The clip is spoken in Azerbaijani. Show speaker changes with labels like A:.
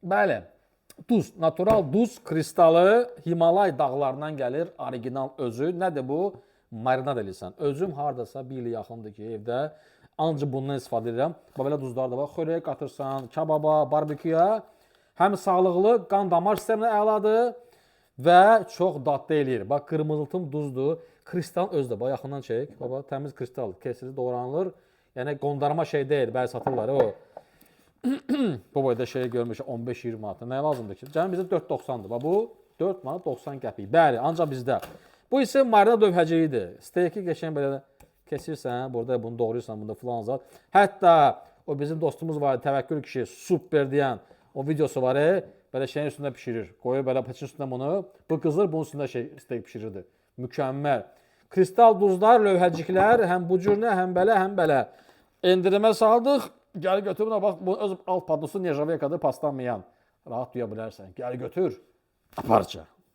A: Bəli. Duz, natural duz kristalı Himalay dağlarından gəlir, orijinal özü. Nədir bu? Marinad edirsən. Özüm hardasa bir il yaxındır ki, evdə ancaq bundan istifadə edirəm. Belə duzlar da var. Xörəyə qatırsan, kababa, barbeküya. Həm sağlıqlı, qan damar sisteminə əladır və çox dadlı eləyir. Bax, qırmızıltım duzdur. Kristal özü də, bax, yaxından çək. Baba, təmiz kristal, kesilir, doğranılır. Yəni, qondarma şey deyil, bəzi satırlar o. Bu boyda şey görmüşük 15-20 manat. Nəyə lazımdır ki? Cəmi bizdə 4.90-dır. Bax, bu 4 manat 90 qəpik. Bəli, ancaq bizdə. Bu isə marinad dövhəciyidir. Steyki qəşəng belə kesirsən, burada bunu doğrayırsan, bunda filan zat. Hətta o bizim dostumuz var, Təvəkkül kişi, super deyən o videosu var, belə şeyin üstündə pişirir. Qoyur belə paçın üstündə bunu. Bu qızır bunun üstündə şey steyk pişirirdi. Mükəmməl. Kristal duzlar, lövhəciklər, həm bu cürünə, həm belə. Endirimə saldıq. Gəl götür buna, bax, bu öz alt padnosu Nejaveykadır, paslanmayan. Rahat duya bilərsən. Gəl götür, aparca.